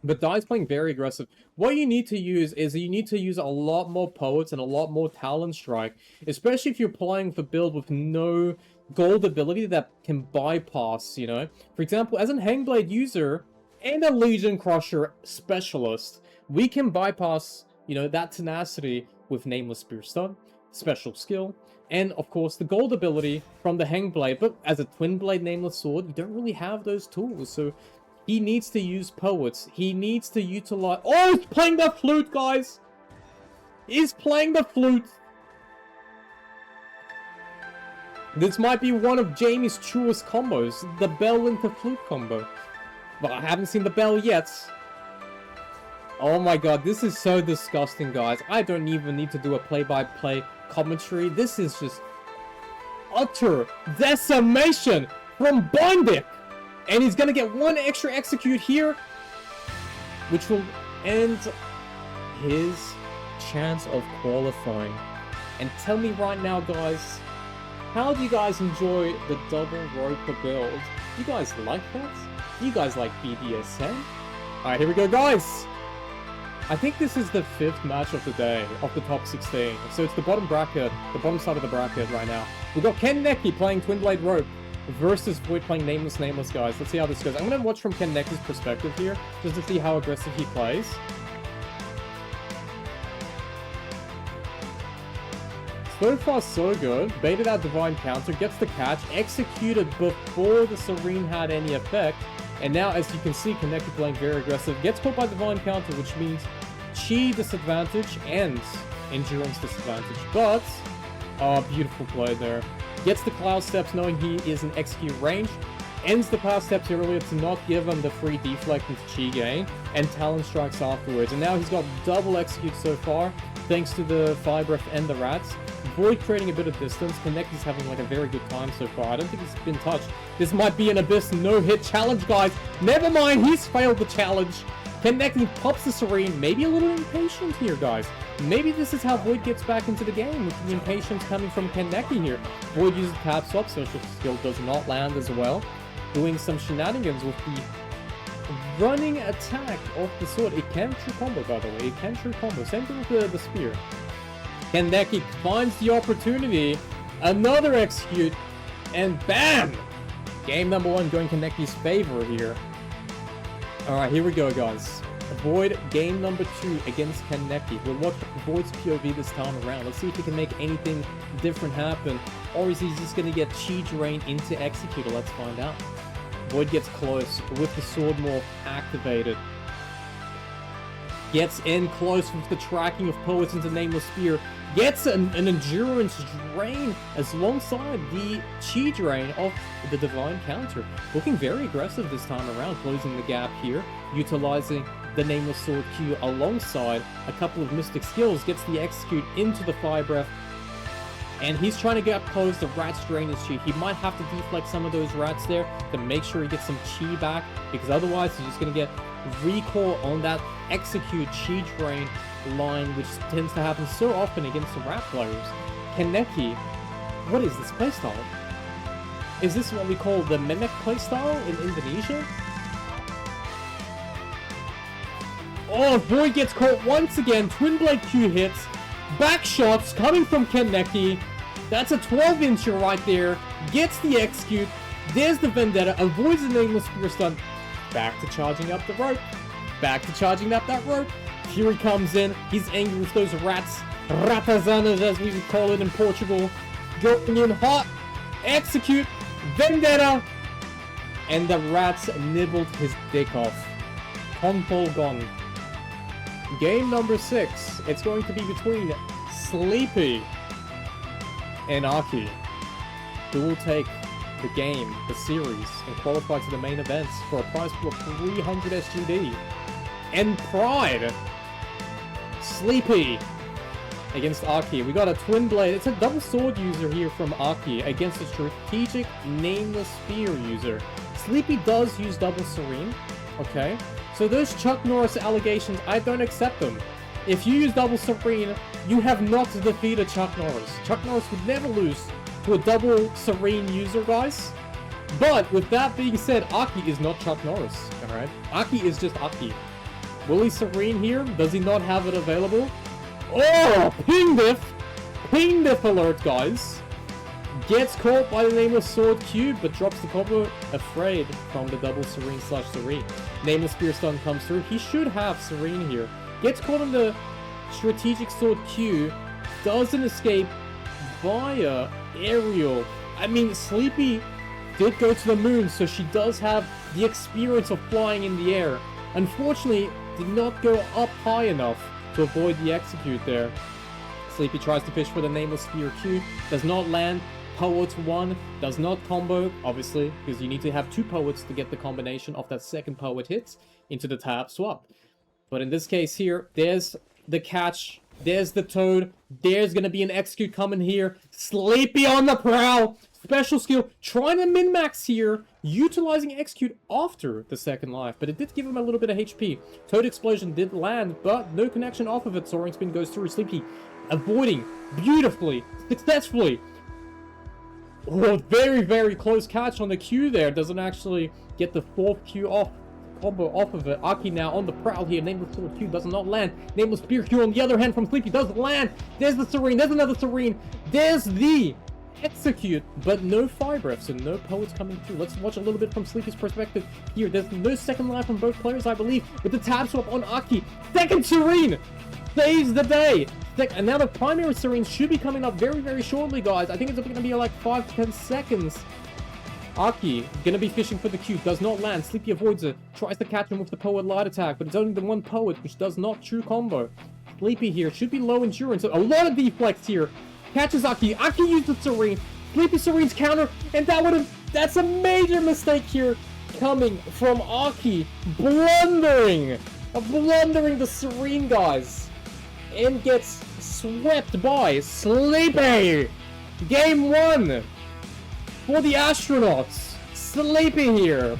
But Die's playing very aggressive. What you need to use is you need to use a lot more Poets and a lot more Talon Strike, especially if you're playing for build with no gold ability that can bypass, you know. For example, as an Hangblade user and a Legion Crusher specialist, we can bypass, you know, that tenacity with Nameless Spear Stun, special skill, and of course the gold ability from the Hangblade. But as a Twin Blade Nameless Sword, you don't really have those tools, so he needs to use Poets. He needs to utilize... Oh, he's playing the flute, guys! He's playing the flute! This might be one of Jamie's truest combos, the bell into flute combo. But I haven't seen the bell yet. Oh my god, this is so disgusting, guys. I don't even need to do a play-by-play commentary. This is just utter decimation from Bondic! And he's gonna get one extra execute here, which will end his chance of qualifying. And tell me right now, guys, how do you guys enjoy the double roper build? Do you guys like that? Do you guys like BDSM? Alright, here we go, guys! I think this is the 5th match of the day, of the top 16. So it's the bottom bracket, the bottom side of the bracket right now. We've got Ken Neki playing Twin Blade Rope versus Void playing Nameless, guys. Let's see how this goes. I'm gonna watch from Ken Neki's perspective here, just to see how aggressive he plays. So far, so good. Baited out Divine Counter, gets the catch, executed before the Serene had any effect, And now, as you can see, Neki playing very aggressive. Gets caught by Divine Counter, which means Chi disadvantage and Endurance disadvantage. But, beautiful play there. Gets the Cloud Steps knowing he is in execute range. Ends the Power Steps earlier to not give him the free deflect into Chi gain. And Talon Strikes afterwards. And now he's got double execute so far, thanks to the Fire Breath and the Rats. Void creating a bit of distance. Neki's having like a very good time so far. I don't think he's been touched. This might be an Abyss no-hit challenge, guys. Never mind, he's failed the challenge. Neki pops the Serene. Maybe a little impatient here, guys. Maybe this is how Void gets back into the game, with the impatience coming from Neki here. Void uses Tab Swap, Social Skill does not land as well. Doing some shenanigans with the running attack of the sword. It can true combo, by the way. It can true combo. Same thing with the spear. Neki finds the opportunity. Another execute. And bam! Game number 1 going Neki's favor here. Alright, here we go, guys. Void game number 2 against Neki. We'll watch Void's POV this time around. Let's see if he can make anything different happen. Or is he just going to get Chi Drain into Executor? Let's find out. Void gets close with the Sword Morph activated. Gets in close with the tracking of Poets into Nameless Spear. Gets an Endurance Drain as alongside the Chi Drain of the Divine Counter. Looking very aggressive this time around, closing the gap here. Utilizing the Nameless Sword Q alongside a couple of Mystic Skills. Gets the Execute into the Fire Breath. And he's trying to get close. The Rats drain his Chi. He might have to deflect some of those Rats there to make sure he gets some Chi back, because otherwise he's just going to get recall on that Execute Chi Drain line, which tends to happen so often against the Rat players. Neki, what is this playstyle? Is this what we call the Mimic playstyle in Indonesia? Oh, Void gets caught once again. Twin Blade Q hits. Back shots coming from Neki. That's a 12-incher right there. Gets the execute. There's the Vendetta. Avoids the Nameless Spear stun. Back to charging up the rope. Back to charging up that rope. Fury comes in. He's angry with those rats. Ratazanas, as we would call it in Portugal. Going in hot. Execute. Vendetta. And the rats nibbled his dick off. Konpol gone. Game number 6. It's going to be between Sleepy and Aki, who will take the game, the series, and qualify to the main events for a prize pool of 300 SGD. And Pride, Sleepy against Aki. We got a Twin Blade. It's a double sword user here from Aki against a strategic Nameless Spear user. Sleepy does use double Serene, okay? So those Chuck Norris allegations, I don't accept them. If you use double Serene, you have not defeated Chuck Norris. Chuck Norris would never lose to a double Serene user, guys. But with that being said, Aki is not Chuck Norris, alright? Aki is just Aki. Will he Serene here? Does he not have it available? Oh, ping diff! Ping diff alert, guys! Gets caught by the Nameless Sword Q, but drops the combo afraid from the double Serene / Serene. Nameless Spear stun comes through. He should have Serene here. Gets caught on the strategic Sword Q. Doesn't escape via aerial. I mean, Sleepy did go to the moon, so she does have the experience of flying in the air. Unfortunately, did not go up high enough to avoid the execute there. Sleepy tries to fish for the Nameless Spear Q. Does not land. Poet 1 does not combo, obviously, because you need to have 2 Poets to get the combination of that second Poet hit into the Tab Swap. But in this case here, there's the catch, there's the Toad, there's going to be an Execute coming here. Sleepy on the prowl, special skill, trying to min-max here, utilizing Execute after the second life, but it did give him a little bit of HP. Toad Explosion did land, but no connection off of it. Soaring Spin goes through. Sleepy avoiding beautifully, successfully. Oh, very, very close catch on the Q there. Doesn't actually get the 4th Q combo off of it. Aki now on the prowl here. Nameless Sword Q does not land. Nameless Spear Q on the other hand from Sleepy does land. There's the Serene. There's another Serene. There's the Execute, but no Fire Breath, so no Poets coming through. Let's watch a little bit from Sleepy's perspective here. There's no second life from both players, I believe, with the Tab Swap on Aki. Second Serene saves the day. And now the primary Serene should be coming up very, very shortly, guys. I think it's going to be like 5 to 10 seconds. Aki, gonna be fishing for the Q, does not land. Sleepy avoids it, tries to catch him with the Poet Light attack, but it's only the one Poet, which does not true combo. Sleepy here, should be low endurance, a lot of deflex here. Catches Aki, Aki uses Serene. Sleepy Serene's counter, and that's a major mistake here, coming from Aki, blundering the Serene, guys, and gets swept by Sleepy. Game 1 for the astronauts. Sleepy here.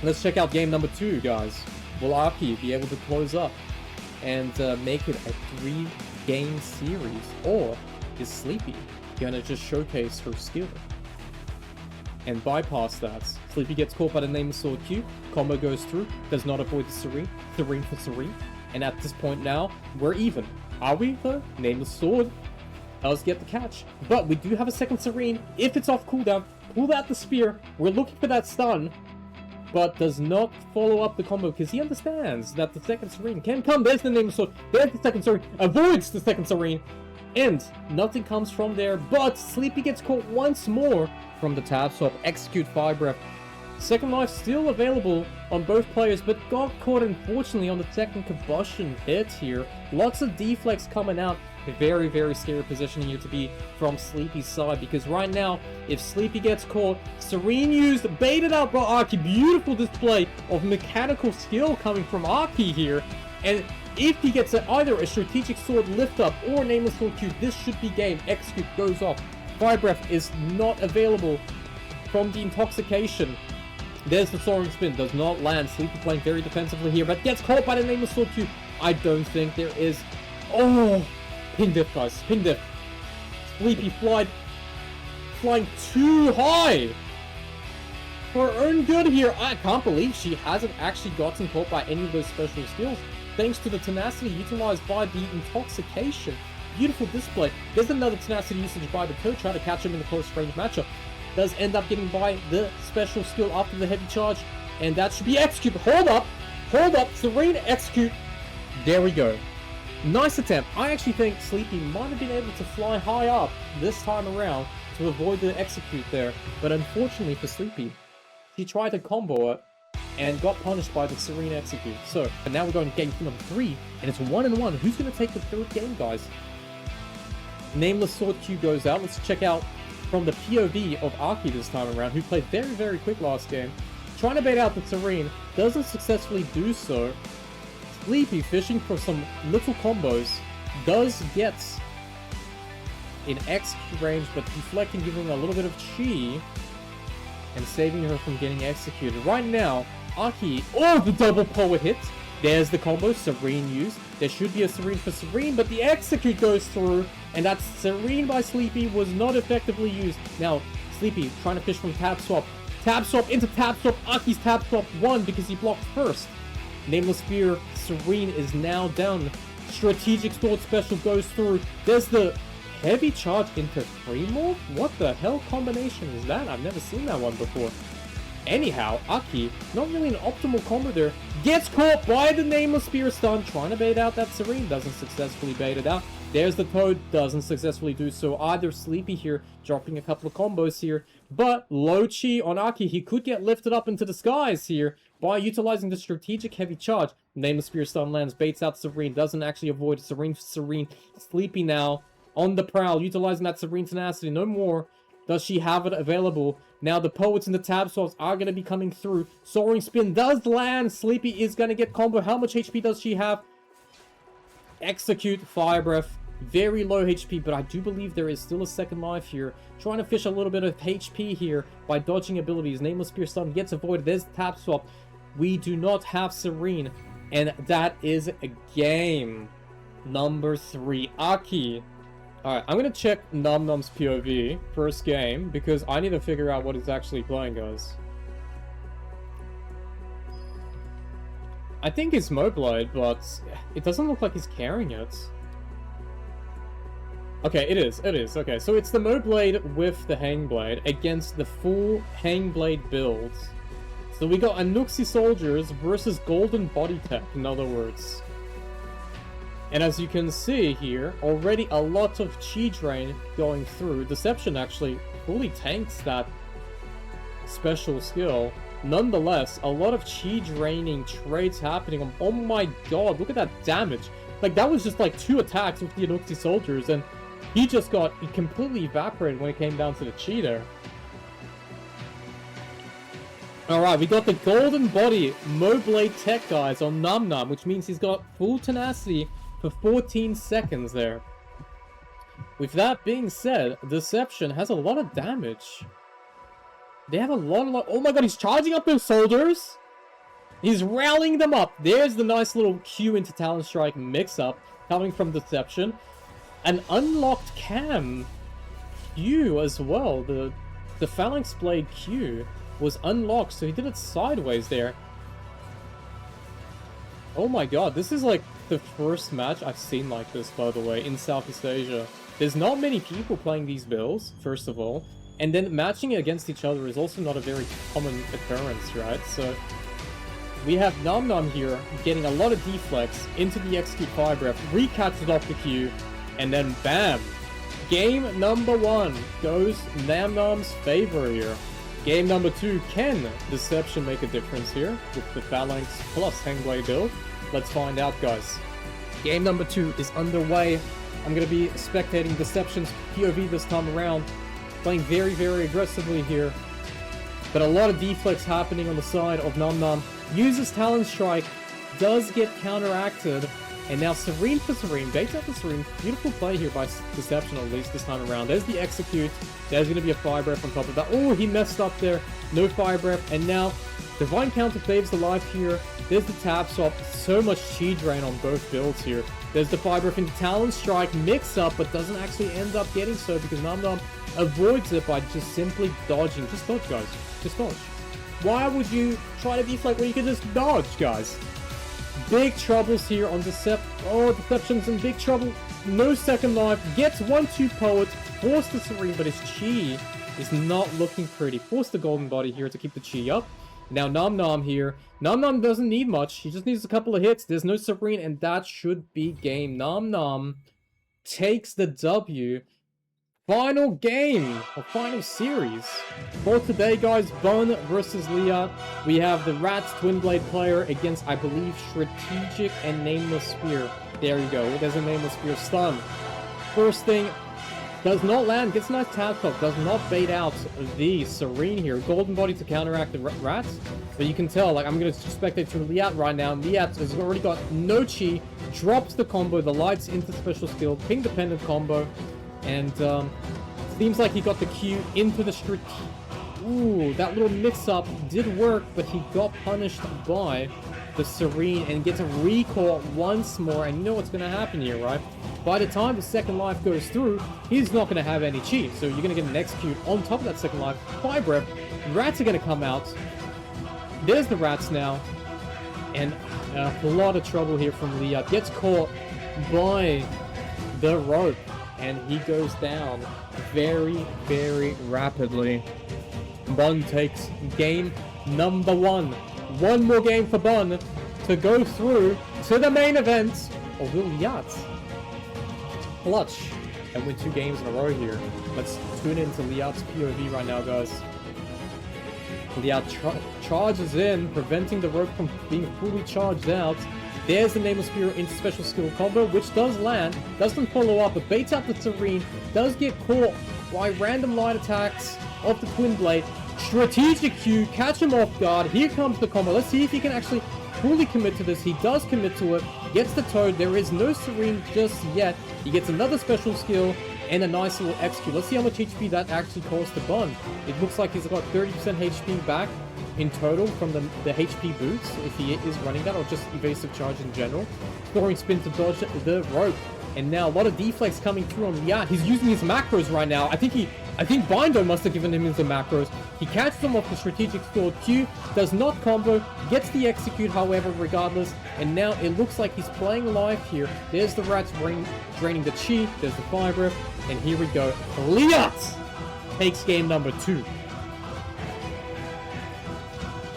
Let's check out game number 2, guys. Will Aki be able to close up and make it a 3-game series, or is Sleepy gonna just showcase her skill and bypass that? Sleepy gets caught by the Nameless Sword Q, combo goes through, does not avoid the Serene for Serene, and at this point now, we're even. Are we though? Nameless Sword does get the catch, but we do have a second Serene. If it's off cooldown, pull out the spear. We're looking for that stun, but does not follow up the combo because he understands that the second Serene can come. There's the Nameless Sword, there's the second Serene, avoids the second Serene, and nothing comes from there, but Sleepy gets caught once more from the tab swap. Execute Fire Breath. Second life still available on both players, but got caught unfortunately on the second combustion hit here. Lots of deflex coming out. A very, very scary position here to be from Sleepy's side, because right now, if Sleepy gets caught, Serene used, baited out by Aki. Beautiful display of mechanical skill coming from Aki here, and if he gets either a strategic sword lift up or Nameless Sword Q, this should be game. Execute goes off. Fire Breath is not available from the intoxication. There's the Soaring Spin, does not land. Sleepy playing very defensively here, but gets caught by the Nameless Sword Q. I don't think there is... Oh! Ping diff, guys. Ping diff. Sleepy flying too high for her own good here. I can't believe she hasn't actually gotten caught by any of those special skills, thanks to the tenacity utilized by the intoxication. Beautiful display. There's another tenacity usage by the Toad, trying to catch him in the close range matchup. Does end up getting by the special skill after the heavy charge, and that should be execute. Hold up, Serene execute. There we go. Nice attempt. I actually think Sleepy might have been able to fly high up this time around to avoid the execute there, but unfortunately for Sleepy, he tried to combo it and got punished by the Serene execute. So, and now we're going to game number 3, and it's 1-1. Who's going to take the third game, guys? Nameless Sword Q goes out. Let's check out from the POV of Aki this time around, who played very, very quick last game. Trying to bait out the Serene, doesn't successfully do so. Sleepy fishing for some little combos, does get in execute range, but deflecting, giving her a little bit of chi, and saving her from getting executed. Right now, Aki, oh, the double poet hit. There's the combo, Serene used. There should be a Serene for Serene, but the execute goes through, and that Serene by Sleepy was not effectively used. Now, Sleepy trying to fish from tab swap. Tab swap into tab swap. Aki's tab swap won because he blocked first. Nameless Spear, Serene is now down. Strategic Sword Special goes through. There's the heavy charge into free move? What the hell combination is that? I've never seen that one before. Anyhow, Aki, not really an optimal combo there. Gets caught by the Nameless Spear stun, trying to bait out that Serene. Doesn't successfully bait it out. There's the Toad, doesn't successfully do so either. Sleepy here, dropping a couple of combos here. But low chi on Aki, he could get lifted up into the skies here by utilizing the strategic heavy charge. Nameless Spear stun lands, baits out Serene, doesn't actually avoid Serene. Sleepy now on the prowl, utilizing that Serene tenacity. No more does she have it available. Now the Poets and the tab swaps are going to be coming through. Soaring Spin does land. Sleepy is going to get combo. How much HP does she have? Execute Fire Breath. Very low HP, but I do believe there is still a second life here. Trying to fish a little bit of HP here by dodging abilities. Nameless Spear stun gets avoided. There's the tab swap. We do not have Serene, and that is a game number 3. Aki. Alright, I'm gonna check Num Num's POV first game, because I need to figure out what he's actually playing, guys. I think it's Moblade, but it doesn't look like he's carrying it. Okay, it is. Okay, so it's the Moblade with the Hangblade against the full Hangblade build. So we got Anuxi soldiers versus Golden Body Tech, in other words. And as you can see here, already a lot of chi drain going through. Deception actually fully tanks that special skill. Nonetheless, a lot of chi draining trades happening. Oh my god, look at that damage. Like, that was just like 2 attacks with the Anuxi soldiers, and he completely evaporated when it came down to the chi there. Alright, we got the golden body Moblade tech guys on Num Num, which means he's got full tenacity for 14 seconds there. With that being said, Deception has a lot of damage. They have a lot... Oh my god, he's charging up those soldiers! He's rallying them up. There's the nice little Q into Talon Strike mix-up coming from Deception. An unlocked cam Q as well. The Phalanx Blade Q was unlocked, so he did it sideways there. Oh my god, this is like the first match I've seen like this, by the way, in Southeast Asia. There's not many people playing these builds, first of all. And then matching it against each other is also not a very common occurrence, right? So we have Num Num here getting a lot of deflex into the Execute Fire Breath, recatches off the Q, and then bam! Game number 1 goes Num Num's favor here. Game number 2, can Deception make a difference here with the Phalanx plus Hengwei build? Let's find out, guys. Game number 2 is underway. I'm going to be spectating Deception's POV this time around. Playing very, very aggressively here. But a lot of deflex happening on the side of Num Num. Uses Talon Strike. Does get counteracted. And now Serene for Serene. Baits out the Serene. Beautiful play here by Deception, at least this time around. There's the Execute. There's going to be a Fire Breath on top of that. Oh, he messed up there. No Fire Breath. And now Divine Counter saves the life here. There's the Tap Swap. So much Chi Drain on both builds here. There's the Fire Breath into Talon Strike. Mix up, but doesn't actually end up getting so because Num Num avoids it by just simply dodging. Just dodge, guys. Just dodge. Why would you try to deflect when you can just dodge, guys? Big troubles here on Deception's in big trouble. No second life. Gets 1-2 Poet. Forced the Serene, but his Chi is not looking pretty. Forced the Golden Body here to keep the Chi up. Now Num Num here. Num Num doesn't need much. He just needs a couple of hits. There's no Serene, and that should be game. Num Num takes the W. Final game, or final series for today, guys. Bun versus Leat. We have the Rats Twin Blade player against, I believe, Strategic and Nameless Spear. There you go. There's a Nameless Spear stun. First thing, does not land. Gets a nice tap top. Does not bait out the Serene here. Golden Body to counteract the Rats. But you can tell, like, I'm going to spectate through Leat right now. Leat has already got no Chi. Drops the combo. The Lights into special skill. Ping dependent combo. And, seems like he got the Q into the street. Ooh, that little mix-up did work, but he got punished by the Serene and gets a recall once more. And you know what's going to happen here, right? By the time the second life goes through, he's not going to have any Chi. So you're going to get an Execute on top of that second life. Fire Breath. Rats are going to come out. There's the Rats now. And a lot of trouble here from Leat. Gets caught by the rope. And he goes down very, very rapidly. Bun takes game number 1. One more game for Bun to go through to the main event. Or will Leat clutch and win 2 games in a row here? Let's tune into Leat's POV right now, guys. Leat charges in, preventing the rope from being fully charged out. There's the Nameless Spear into special skill combo, which does land, doesn't follow up, but baits out the Serene, does get caught by random light attacks of the Twin Blade. Strategic Q, catch him off guard. Here comes the combo. Let's see if he can actually fully commit to this. He does commit to it, gets the Toad. There is no Serene just yet. He gets another special skill and a nice little Execute. Let's see how much HP that actually costs to Bun. It looks like he's got 30% HP back in total from the HP boots, if he is running that, or just evasive charge in general. Scoring spin to dodge the rope. And now a lot of deflex coming through on Leat. He's using his macros right now. I think Bindo must have given him his macros. He catches him off the strategic skill. Q does not combo, gets the Execute, however, regardless. And now it looks like he's playing live here. There's the Rats draining the Chi. There's the Fire Breath. And here we go. Leat takes game number 2.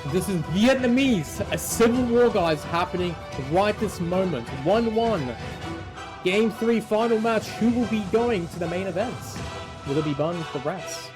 This is Vietnamese, a civil war, guys, happening right this moment. 1-1. Game 3, final match. Who will be going to the main events? Will it be Bun the Rats?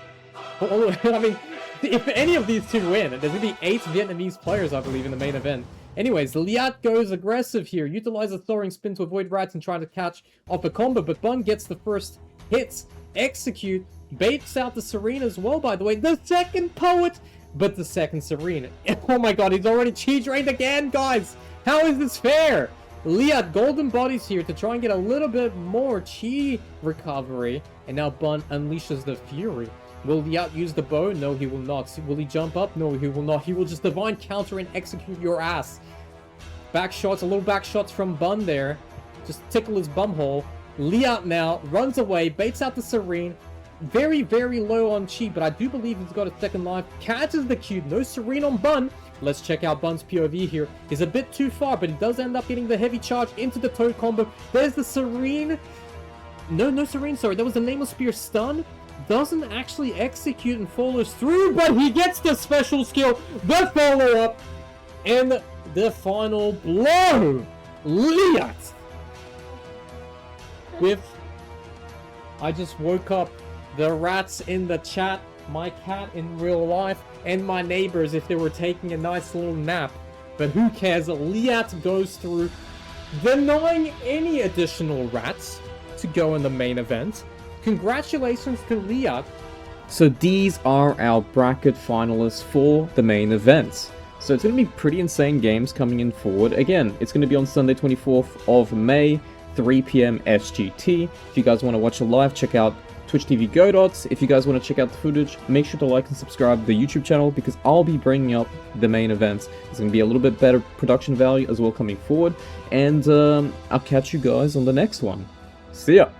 I mean, If any of these two win, there's gonna be 8 Vietnamese players, I believe, in the main event. Anyways, Leat goes aggressive here, utilizes throwing spin to avoid rats and trying to catch off a combo, but Bun gets the first hits, execute, baits out the Serene as well, by the way, the second Poet, but the second Serene. Oh my god, he's already chi drained again, guys! How is this fair? Leat golden bodies here to try and get a little bit more chi recovery, and now Bun unleashes the Fury. Will Leat use the bow? No, he will not. Will he jump up? No, he will not. He will just divine counter and execute your ass. Back shots, a little back shots from Bun there. Just tickle his bumhole. Leat now runs away, baits out the Serene. Very, very low on chi, but I do believe he's got a second life. Catches the cube. No Serene on Bun. Let's check out Bun's POV here. He's a bit too far, but he does end up getting the heavy charge into the Toad combo. There's the Serene. No Serene, sorry. That was the Nameless Spear stun. Doesn't actually execute and follows through, but he gets the special skill, the follow-up, and the final blow. Leat with... I just woke up the rats in the chat, my cat in real life, and my neighbors if they were taking a nice little nap. But who cares? Leat goes through, denying any additional rats to go in the main event. Congratulations to Leat. So these are our bracket finalists for the main events. So it's going to be pretty insane games coming in forward. Again, it's going to be on Sunday 24th of May, 3 PM SGT. If you guys want to watch it live, check out Twitch TV Godot. If you guys want to check out the footage, make sure to like and subscribe to the YouTube channel because I'll be bringing up the main events. It's going to be a little bit better production value as well coming forward. And I'll catch you guys on the next one. See ya!